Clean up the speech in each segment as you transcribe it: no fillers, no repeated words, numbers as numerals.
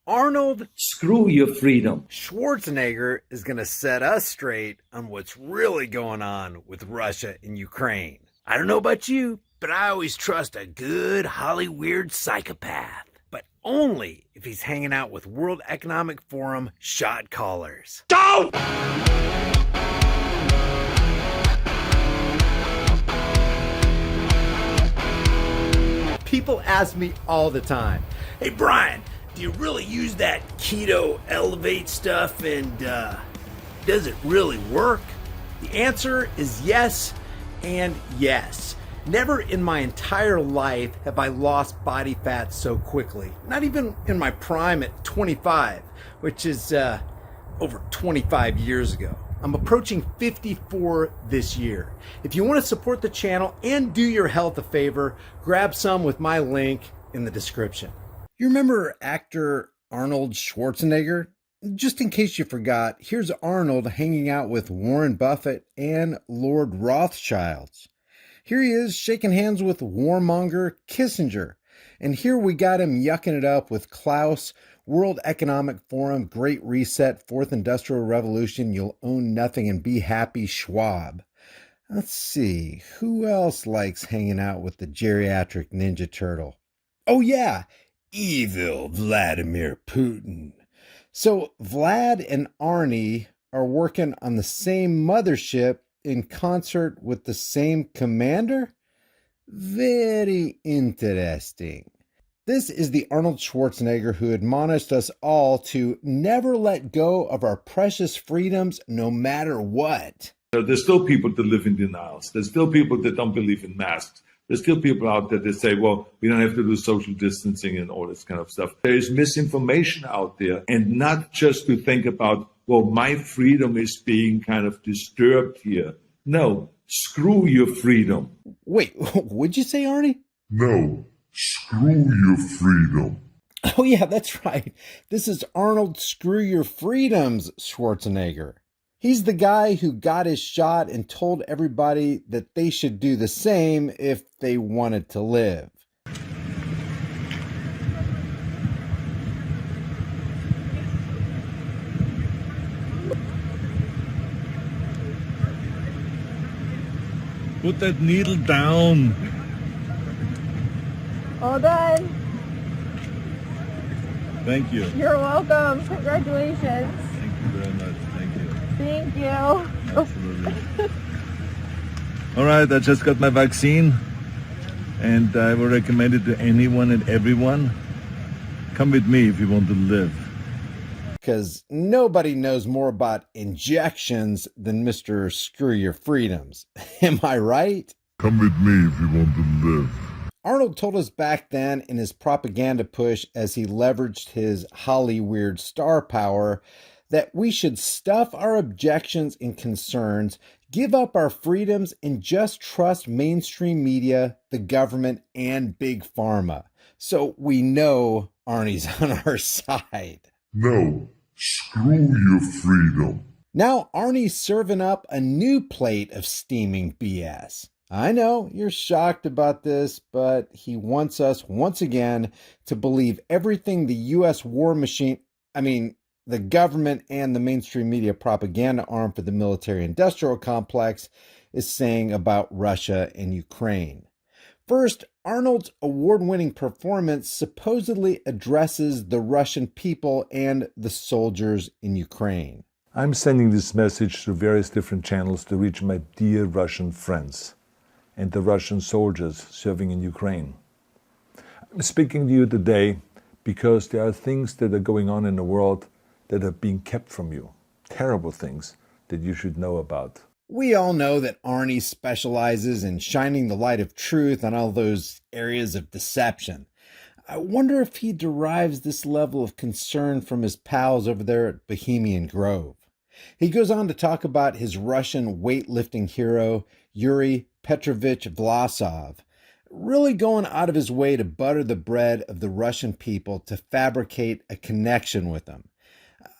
Arnold Screw your freedom. Schwarzenegger is going to set us straight on what's really going on with Russia and Ukraine. I don't know about you, but I always trust a good Hollywood psychopath. But only if he's hanging out with World Economic Forum shot callers. Go! People ask me all the time, hey Brian, do you really use that keto elevate stuff and does it really work? The answer is yes and yes. Never in my entire life have I lost body fat so quickly. Not even in my prime at 25, which is over 25 years ago. I'm approaching 54 this year. If you want to support the channel and do your health a favor, grab some with my link in the description. You remember actor Arnold Schwarzenegger? Just in case you forgot, here's Arnold hanging out with Warren Buffett and Lord Rothschilds. Here he is shaking hands with warmonger Kissinger. And here we got him yucking it up with Klaus, World Economic Forum, Great Reset, Fourth Industrial Revolution, You'll Own Nothing and Be Happy, Schwab. Let's see, who else likes hanging out with the geriatric Ninja Turtle? Oh yeah, evil Vladimir Putin. So Vlad and Arnie are working on the same mothership in concert with the same commander? Very interesting. This is the Arnold Schwarzenegger who admonished us all to never let go of our precious freedoms no matter what. There's still people that live in denials. There's still people that don't believe in masks. There's still people out there that say, well, we don't have to do social distancing and all this kind of stuff. There is misinformation out there, and not just to think about, well, my freedom is being kind of disturbed here. No, screw your freedom. Wait, what'd you say, Arnie? No, screw your freedom. Oh yeah, that's right. This is Arnold Screw Your Freedoms Schwarzenegger. He's the guy who got his shot and told everybody that they should do the same if they wanted to live. Put that needle down. All done. Thank you. You're welcome. Congratulations. Thank you very much. Thank you. Thank you. Absolutely. All right, I just got my vaccine, and I will recommend it to anyone and everyone. Come with me if you want to live. Because nobody knows more about injections than Mr. Screw Your Freedoms. Am I right? Come with me if you want to live. Arnold told us back then in his propaganda push as he leveraged his Hollywood star power that we should stuff our objections and concerns, give up our freedoms, and just trust mainstream media, the government, and Big Pharma. So we know Arnie's on our side. No, screw your freedom. Now Arnie's serving up a new plate of steaming BS. I know you're shocked about this, but he wants us once again to believe everything the U.S. war machine, the government and the mainstream media propaganda arm for the military-industrial complex is saying about Russia and Ukraine. First, Arnold's award-winning performance supposedly addresses the Russian people and the soldiers in Ukraine. I'm sending this message through various different channels to reach my dear Russian friends and the Russian soldiers serving in Ukraine. I'm speaking to you today because there are things that are going on in the world that are being kept from you. Terrible things that you should know about. We all know that Arnie specializes in shining the light of truth on all those areas of deception. I wonder if he derives this level of concern from his pals over there at Bohemian Grove. He goes on to talk about his Russian weightlifting hero, Yuri Petrovich Vlasov, really going out of his way to butter the bread of the Russian people to fabricate a connection with them.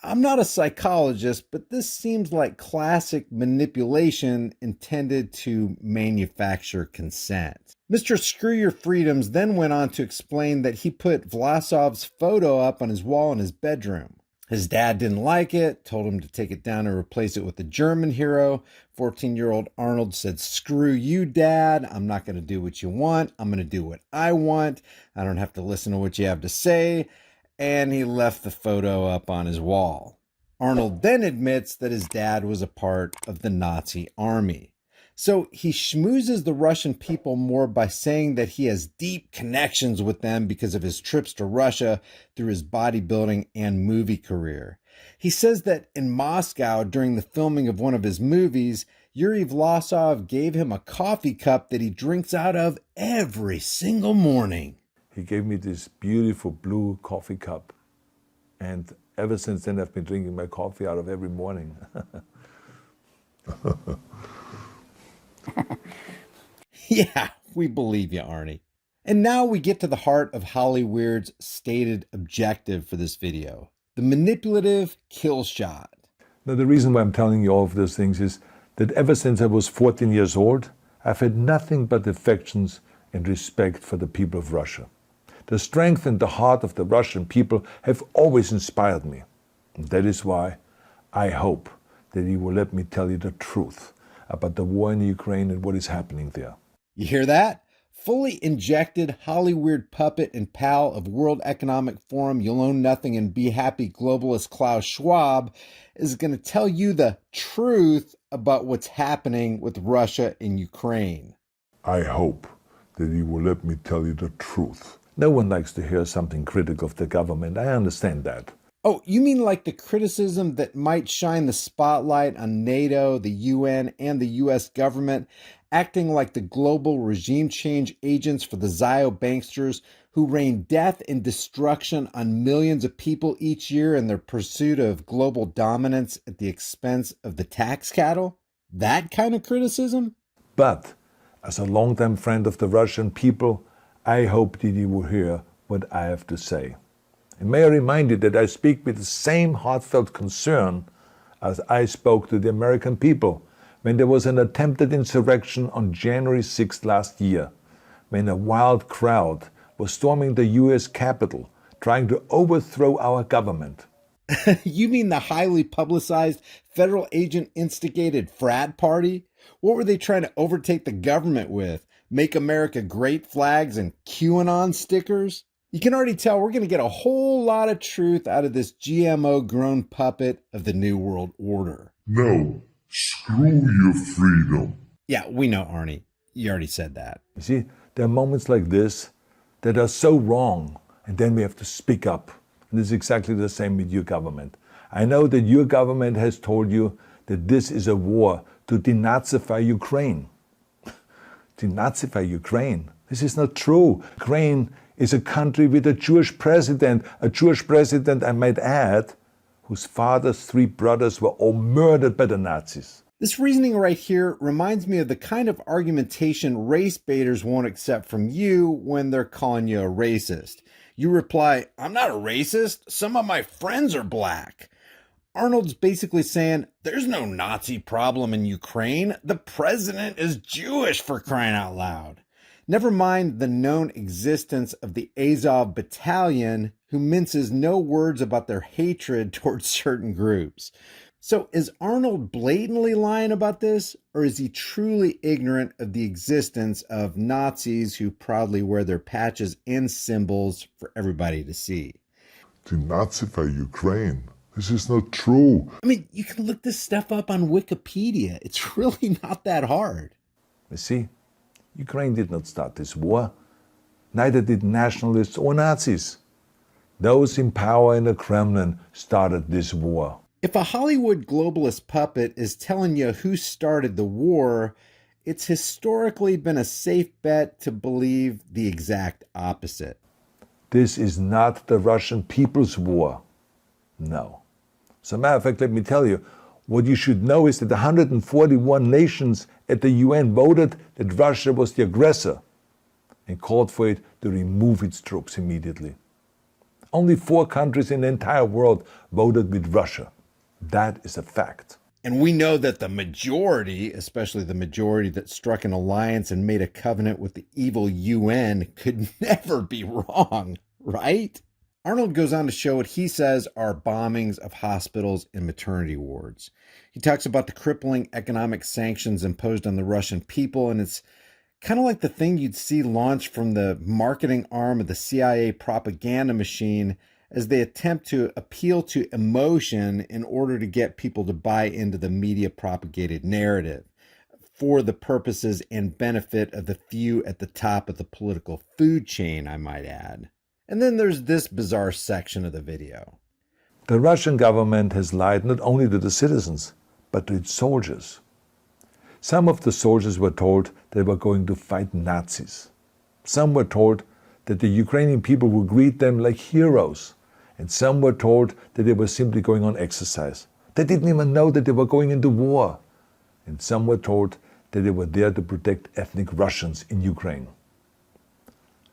I'm not a psychologist, but this seems like classic manipulation intended to manufacture consent. Mr. Screw Your Freedoms then went on to explain that he put Vlasov's photo up on his wall in his bedroom. His dad didn't like it, told him to take it down and replace it with the German hero. 14-year-old Arnold said, "Screw you, Dad. I'm not going to do what you want. I'm going to do what I want. I don't have to listen to what you have to say." And he left the photo up on his wall. Arnold then admits that his dad was a part of the Nazi army. So he schmoozes the Russian people more by saying that he has deep connections with them because of his trips to Russia through his bodybuilding and movie career. He says that in Moscow, during the filming of one of his movies, Yuri Vlasov gave him a coffee cup that he drinks out of every single morning. He gave me this beautiful blue coffee cup. And ever since then, I've been drinking my coffee out of every morning. Yeah, we believe you, Arnie. And now we get to the heart of Hollyweird's stated objective for this video: the manipulative kill shot. Now, the reason why I'm telling you all of those things is that ever since I was 14 years old, I've had nothing but affections and respect for the people of Russia. The strength and the heart of the Russian people have always inspired me. And that is why I hope that you will let me tell you the truth about the war in Ukraine and what is happening there. You hear that? Fully injected Hollyweird puppet and pal of World Economic Forum, You'll Own Nothing and Be Happy globalist Klaus Schwab is going to tell you the truth about what's happening with Russia and Ukraine. I hope that you will let me tell you the truth. No one likes to hear something critical of the government. I understand that. Oh, you mean like the criticism that might shine the spotlight on NATO, the UN, and the US government, acting like the global regime change agents for the Zio banksters who rain death and destruction on millions of people each year in their pursuit of global dominance at the expense of the tax cattle? That kind of criticism? But as a longtime friend of the Russian people, I hope that you will hear what I have to say. And may I remind you that I speak with the same heartfelt concern as I spoke to the American people when there was an attempted insurrection on January 6th last year, when a wild crowd was storming the US Capitol, trying to overthrow our government. You mean the highly publicized federal agent instigated frat party? What were they trying to overtake the government with? Make America great flags and QAnon stickers? You can already tell we're going to get a whole lot of truth out of this GMO-grown puppet of the New World Order. No, screw your freedom. Yeah, we know, Arnie. You already said that. You see, there are moments like this that are so wrong, and then we have to speak up. And this is exactly the same with your government. I know that your government has told you that this is a war to denazify Ukraine. Denazify Ukraine? This is not true. Ukraine is a country with a Jewish president, I might add, whose father's 3 brothers were all murdered by the Nazis. This reasoning right here reminds me of the kind of argumentation race baiters won't accept from you when they're calling you a racist. You reply, "I'm not a racist. Some of my friends are black." Arnold's basically saying, there's no Nazi problem in Ukraine. The president is Jewish, for crying out loud. Never mind the known existence of the Azov Battalion, who minces no words about their hatred towards certain groups. So is Arnold blatantly lying about this, or is he truly ignorant of the existence of Nazis who proudly wear their patches and symbols for everybody to see? Denazify Ukraine. This is not true. I mean, you can look this stuff up on Wikipedia. It's really not that hard. You see, Ukraine did not start this war. Neither did nationalists or Nazis. Those in power in the Kremlin started this war. If a Hollywood globalist puppet is telling you who started the war, it's historically been a safe bet to believe the exact opposite. This is not the Russian people's war. No. As a matter of fact, let me tell you, what you should know is that 141 nations at the UN voted that Russia was the aggressor and called for it to remove its troops immediately. Only 4 countries in the entire world voted with Russia. That is a fact. And we know that the majority, especially the majority that struck an alliance and made a covenant with the evil UN, could never be wrong, right? Arnold goes on to show what he says are bombings of hospitals and maternity wards. He talks about the crippling economic sanctions imposed on the Russian people, and it's kind of like the thing you'd see launched from the marketing arm of the CIA propaganda machine as they attempt to appeal to emotion in order to get people to buy into the media propagated narrative for the purposes and benefit of the few at the top of the political food chain, I might add. And then there's this bizarre section of the video. The Russian government has lied not only to the citizens, but to its soldiers. Some of the soldiers were told they were going to fight Nazis. Some were told that the Ukrainian people would greet them like heroes. And some were told that they were simply going on exercise. They didn't even know that they were going into war. And some were told that they were there to protect ethnic Russians in Ukraine.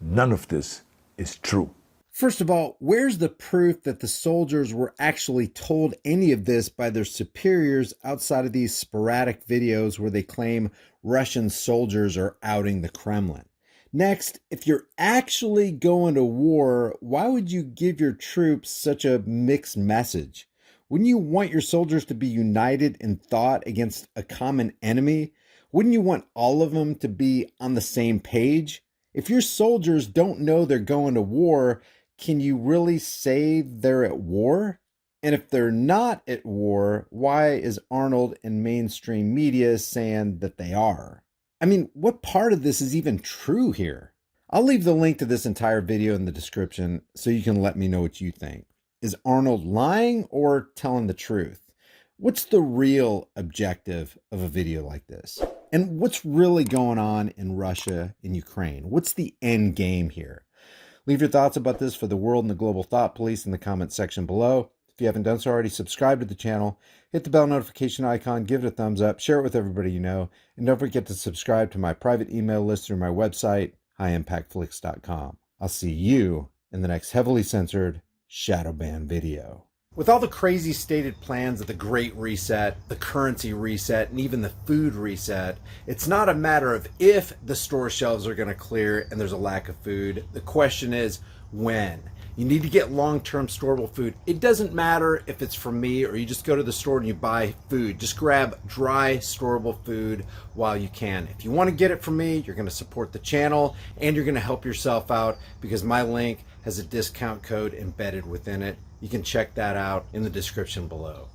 None of this is true. First of all, where's the proof that the soldiers were actually told any of this by their superiors outside of these sporadic videos where they claim Russian soldiers are outing the Kremlin? Next, if you're actually going to war, why would you give your troops such a mixed message? Wouldn't you want your soldiers to be united in thought against a common enemy? Wouldn't you want all of them to be on the same page? If your soldiers don't know they're going to war, can you really say they're at war? And if they're not at war, why is Arnold and mainstream media saying that they are? I mean, what part of this is even true here? I'll leave the link to this entire video in the description so you can let me know what you think. Is Arnold lying or telling the truth? What's the real objective of a video like this? And what's really going on in Russia and Ukraine? What's the end game here? Leave your thoughts about this for the world and the global thought police in the comment section below. If you haven't done so already, subscribe to the channel, hit the bell notification icon, give it a thumbs up, share it with everybody you know, and don't forget to subscribe to my private email list through my website, highimpactflix.com. I'll see you in the next heavily censored shadow ban video. With all the crazy stated plans of the Great Reset, the currency reset, and even the food reset, it's not a matter of if the store shelves are going to clear and there's a lack of food. The question is when. You need to get long-term storable food. It doesn't matter if it's from me or you just go to the store and you buy food. Just grab dry, storable food while you can. If you want to get it from me, you're going to support the channel and you're going to help yourself out because my link has a discount code embedded within it. You can check that out in the description below.